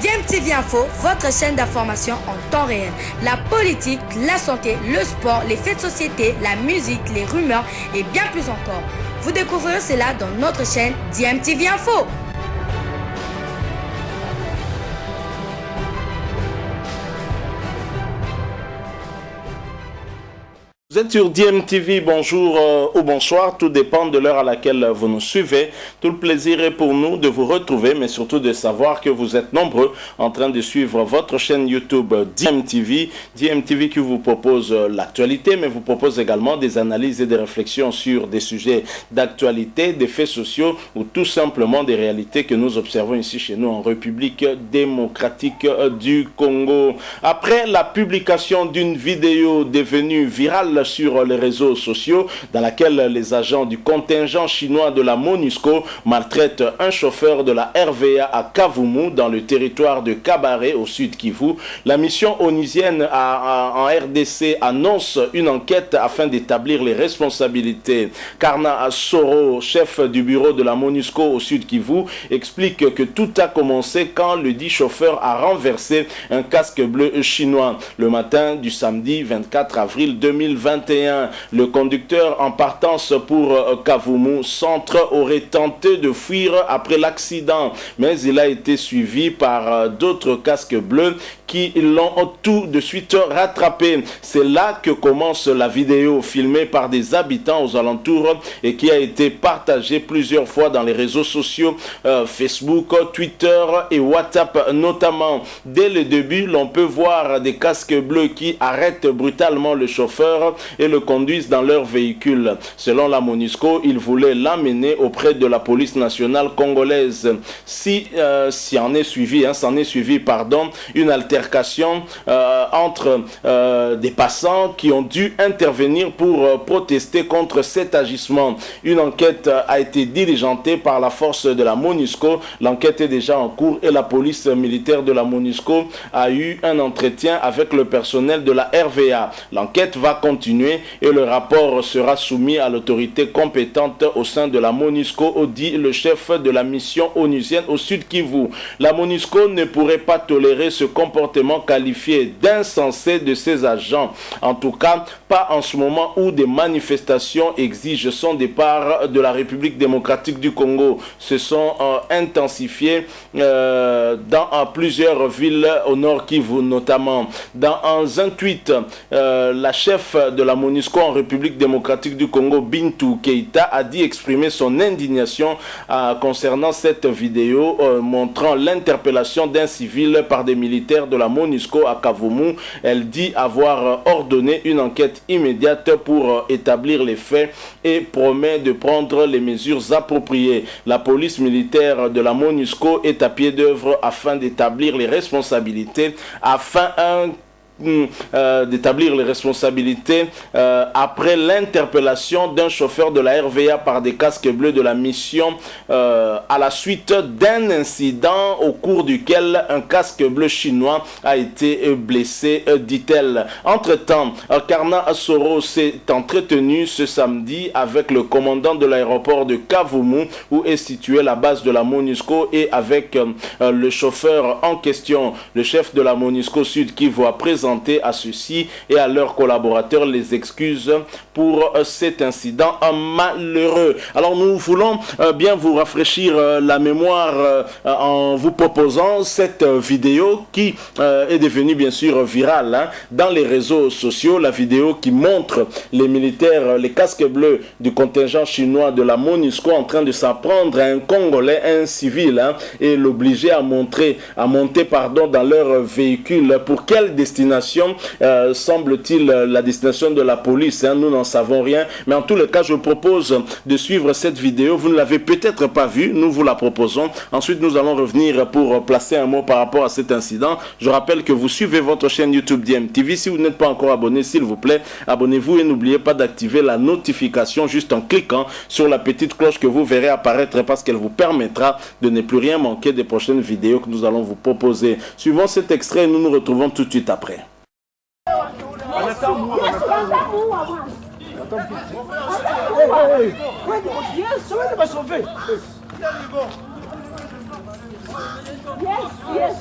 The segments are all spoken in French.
DMTV Info, votre chaîne d'information en temps réel. La politique, la santé, le sport, les faits de société, la musique, les rumeurs et bien plus encore. Vous découvrirez cela dans notre chaîne DMTV Info. Vous êtes sur DMTV, bonjour ou bonsoir, tout dépend de l'heure à laquelle vous nous suivez. Tout le plaisir est pour nous de vous retrouver, mais surtout de savoir que vous êtes nombreux en train de suivre votre chaîne YouTube DMTV. DMTV qui vous propose l'actualité, mais vous propose également des analyses et des réflexions sur des sujets d'actualité, des faits sociaux ou tout simplement des réalités que nous observons ici chez nous en République démocratique du Congo. Après la publication d'une vidéo devenue virale sur les réseaux sociaux dans laquelle les agents du contingent chinois de la MONUSCO maltraitent un chauffeur de la RVA à Kavumu dans le territoire de Kabare au sud Kivu, la mission onusienne en RDC annonce une enquête afin d'établir les responsabilités. Karna Soro, chef du bureau de la MONUSCO au sud Kivu, explique que tout a commencé quand le dit chauffeur a renversé un casque bleu chinois le matin du samedi 24 avril 2021. Le conducteur en partance pour Kavumu Centre aurait tenté de fuir après l'accident, mais il a été suivi par d'autres casques bleus qui l'ont tout de suite rattrapé. C'est là que commence la vidéo filmée par des habitants aux alentours et qui a été partagée plusieurs fois dans les réseaux sociaux Facebook, Twitter et WhatsApp notamment. Dès le début, l'on peut voir des casques bleus qui arrêtent brutalement le chauffeur et le conduisent dans leur véhicule. Selon la MONUSCO, ils voulaient l'amener auprès de la police nationale congolaise. S'en est suivi une altercation entre des passants qui ont dû intervenir pour protester contre cet agissement. Une enquête a été diligentée par la force de la MONUSCO. L'enquête est déjà en cours et la police militaire de la MONUSCO a eu un entretien avec le personnel de la RVA. L'enquête va continuer et le rapport sera soumis à l'autorité compétente au sein de la MONUSCO, dit le chef de la mission onusienne au sud Kivu. La MONUSCO ne pourrait pas tolérer ce comportement qualifié d'insensé de ses agents. En tout cas, pas en ce moment où des manifestations exigent son départ de la République démocratique du Congo. Se sont intensifiées dans plusieurs villes au nord Kivu notamment. Dans un tweet, la chef de la MONUSCO en République démocratique du Congo, Bintou Keïta, a dit exprimer son indignation concernant cette vidéo montrant l'interpellation d'un civil par des militaires de la MONUSCO à Kavumu. Elle dit avoir ordonné une enquête immédiate pour établir les faits et promet de prendre les mesures appropriées. La police militaire de la MONUSCO est à pied d'œuvre afin d'établir les responsabilités après l'interpellation d'un chauffeur de la RVA par des casques bleus de la mission à la suite d'un incident au cours duquel un casque bleu chinois a été blessé, dit-elle. Entre-temps, Karna Soro s'est entretenu ce samedi avec le commandant de l'aéroport de Kavumu où est située la base de la MONUSCO et avec le chauffeur en question. Le chef de la MONUSCO Sud Kivu a présenté à ceux-ci et à leurs collaborateurs les excuses pour cet incident malheureux. Alors nous voulons bien vous rafraîchir la mémoire en vous proposant cette vidéo qui est devenue bien sûr virale dans les réseaux sociaux. La vidéo qui montre les militaires, les casques bleus du contingent chinois de la MONUSCO en train de s'apprendre à un Congolais, un civil, et l'obliger à monter dans leur véhicule. Pour quelle destination semble-t-il la destination de la police? Nous n'en savons rien, mais en tous les cas je vous propose de suivre cette vidéo. Vous ne l'avez peut-être pas vue, nous vous la proposons. Ensuite nous allons revenir pour placer un mot par rapport à cet incident. Je rappelle que vous suivez votre chaîne YouTube DMTV. Si vous n'êtes pas encore abonné, s'il vous plaît, abonnez-vous et n'oubliez pas d'activer la notification juste en cliquant sur la petite cloche que vous verrez apparaître parce qu'elle vous permettra de ne plus rien manquer des prochaines vidéos que nous allons vous proposer. Suivons cet extrait et nous nous retrouvons tout de suite après. Yes.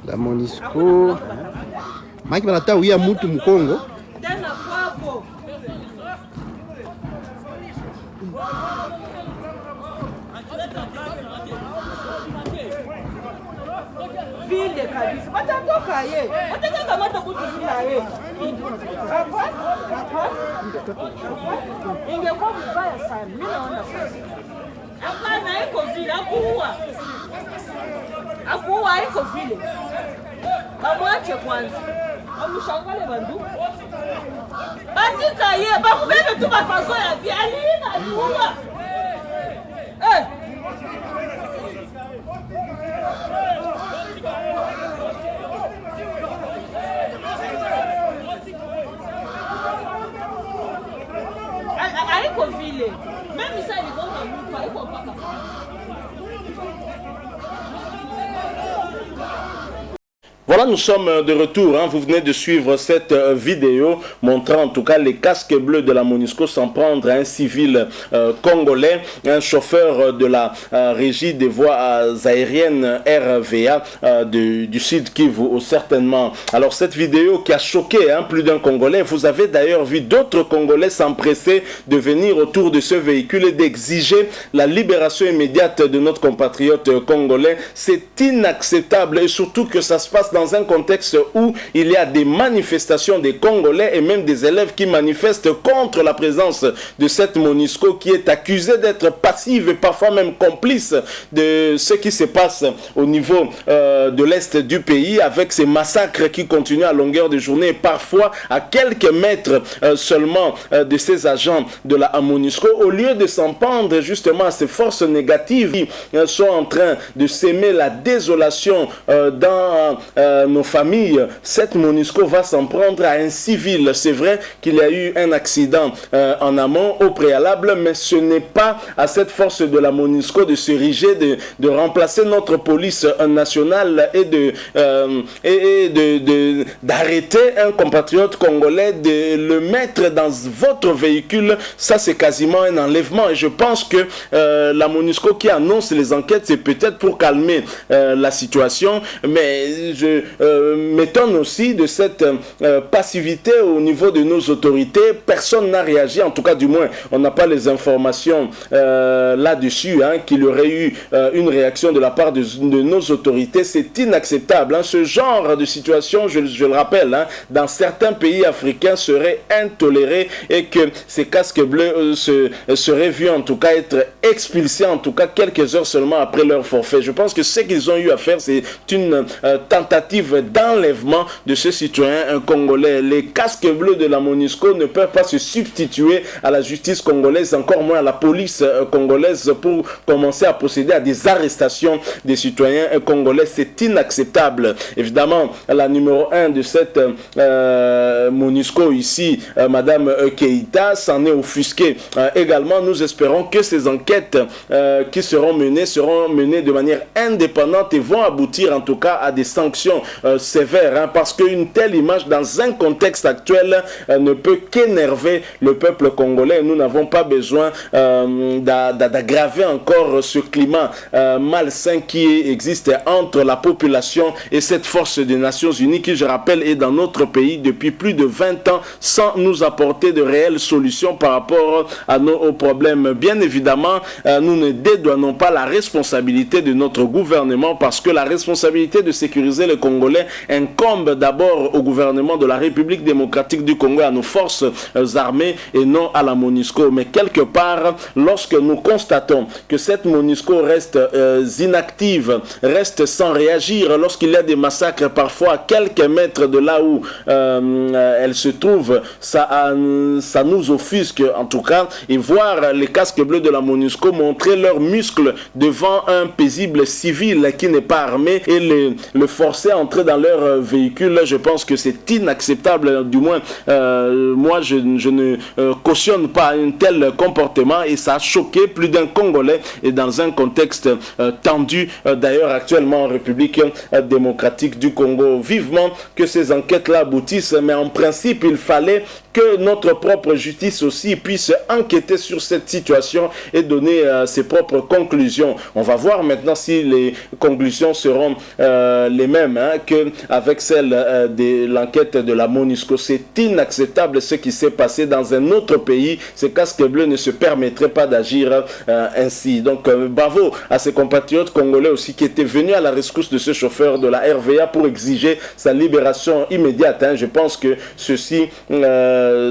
La MONUSCO maki banata uya mutu Mkongo vile kabisa watatoka ye wataka mata kutuzila ye hapa ingekuwa mbaya sana mimi naona sasa hapana iko vile akuua iko vile bamwache kwanza amshangale bandu batika ye bakubebe tu mafazo ya vile aliua haiko vile mimi sasa niliona mtu haiko mpaka Voilà, nous sommes de retour. Vous venez de suivre cette vidéo montrant en tout cas les casques bleus de la MONUSCO s'en prendre à un civil congolais, un chauffeur de la régie des voies aériennes RVA du Sud Kivu, certainement. Alors cette vidéo qui a choqué plus d'un Congolais, vous avez d'ailleurs vu d'autres Congolais s'empresser de venir autour de ce véhicule et d'exiger la libération immédiate de notre compatriote congolais. C'est inacceptable et surtout que ça se passe dans un contexte où il y a des manifestations des Congolais et même des élèves qui manifestent contre la présence de cette MONUSCO qui est accusée d'être passive et parfois même complice de ce qui se passe au niveau de l'Est du pays avec ces massacres qui continuent à longueur de journée et parfois à quelques mètres seulement de ces agents de la MONUSCO. Au lieu de s'en prendre justement à ces forces négatives qui sont en train de s'aimer la désolation dans nos familles, cette MONUSCO va s'en prendre à un civil. C'est vrai qu'il y a eu un accident en amont au préalable, mais ce n'est pas à cette force de la MONUSCO de s'ériger, de remplacer notre police nationale et d'arrêter un compatriote congolais, de le mettre dans votre véhicule. Ça, c'est quasiment un enlèvement. Et je pense que la MONUSCO qui annonce les enquêtes, c'est peut-être pour calmer la situation, mais je m'étonne aussi de cette passivité au niveau de nos autorités. Personne n'a réagi, en tout cas du moins on n'a pas les informations là-dessus, qu'il y aurait eu une réaction de la part de nos autorités. C'est inacceptable. Ce genre de situation, je le rappelle, dans certains pays africains serait intoléré et que ces casques bleus seraient vus en tout cas être expulsés en tout cas quelques heures seulement après leur forfait. Je pense que ce qu'ils ont eu à faire, c'est une tentative d'enlèvement de ce citoyen congolais. Les casques bleus de la MONUSCO ne peuvent pas se substituer à la justice congolaise, encore moins à la police congolaise pour commencer à procéder à des arrestations des citoyens congolais. C'est inacceptable. Évidemment, la numéro 1 de cette MONUSCO ici, Madame Keïta, s'en est offusquée. Également, nous espérons que ces enquêtes qui seront menées de manière indépendante et vont aboutir en tout cas à des sanctions sévères, parce qu'une telle image dans un contexte actuel ne peut qu'énerver le peuple congolais. Nous n'avons pas besoin d'aggraver encore ce climat malsain qui existe entre la population et cette force des Nations Unies qui, je rappelle, est dans notre pays depuis plus de 20 ans sans nous apporter de réelles solutions par rapport à nos problèmes. Bien évidemment, nous ne dédouanons pas la responsabilité de notre gouvernement parce que la responsabilité de sécuriser les Congolais incombe d'abord au gouvernement de la République démocratique du Congo, à nos forces armées et non à la MONUSCO. Mais quelque part, lorsque nous constatons que cette MONUSCO reste inactive, reste sans réagir, lorsqu'il y a des massacres parfois à quelques mètres de là où elle se trouve, ça nous offusque en tout cas. Et voir les casques bleus de la MONUSCO montrer leurs muscles devant un paisible civil qui n'est pas armé et le forcer entrer dans leur véhicule. Je pense que c'est inacceptable, du moins moi je ne cautionne pas un tel comportement et ça a choqué plus d'un Congolais et dans un contexte tendu d'ailleurs actuellement en République démocratique du Congo. Vivement que ces enquêtes-là aboutissent, mais en principe il fallait que notre propre justice aussi puisse enquêter sur cette situation et donner ses propres conclusions. On va voir maintenant si les conclusions seront les mêmes qu'avec celle de l'enquête de la MONUSCO. C'est inacceptable ce qui s'est passé dans un autre pays. Ces casques bleus ne se permettraient pas d'agir ainsi. Donc bravo à ces compatriotes congolais aussi qui étaient venus à la rescousse de ce chauffeur de la RVA pour exiger sa libération immédiate. Je pense que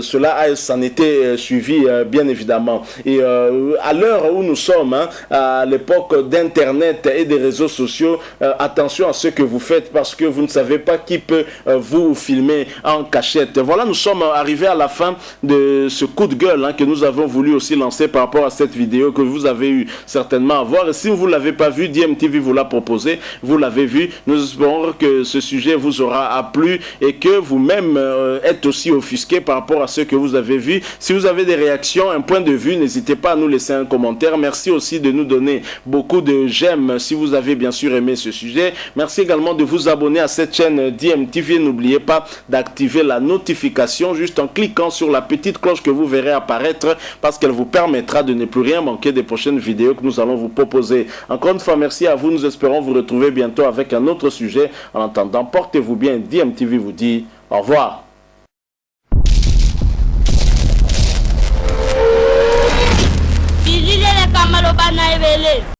cela s'en était suivi bien évidemment. Et à l'heure où nous sommes, à l'époque d'internet et des réseaux sociaux, attention à ce que vous faites parce que vous ne savez pas qui peut vous filmer en cachette. Voilà, nous sommes arrivés à la fin de ce coup de gueule que nous avons voulu aussi lancer par rapport à cette vidéo que vous avez eu certainement à voir. Et si vous ne l'avez pas vu, DMTV vous l'a proposé, vous l'avez vu. Nous espérons que ce sujet vous aura plu et que vous-même êtes aussi offusqué par rapport à ce que vous avez vu. Si vous avez des réactions, un point de vue, n'hésitez pas à nous laisser un commentaire. Merci aussi de nous donner beaucoup de j'aime si vous avez bien sûr aimé ce sujet. Merci également de vous abonner à cette chaîne DMTV. N'oubliez pas d'activer la notification juste en cliquant sur la petite cloche que vous verrez apparaître parce qu'elle vous permettra de ne plus rien manquer des prochaines vidéos que nous allons vous proposer. Encore une fois, merci à vous. Nous espérons vous retrouver bientôt avec un autre sujet. En attendant, portez-vous bien. DMTV vous dit au revoir. Kamalo bana ebele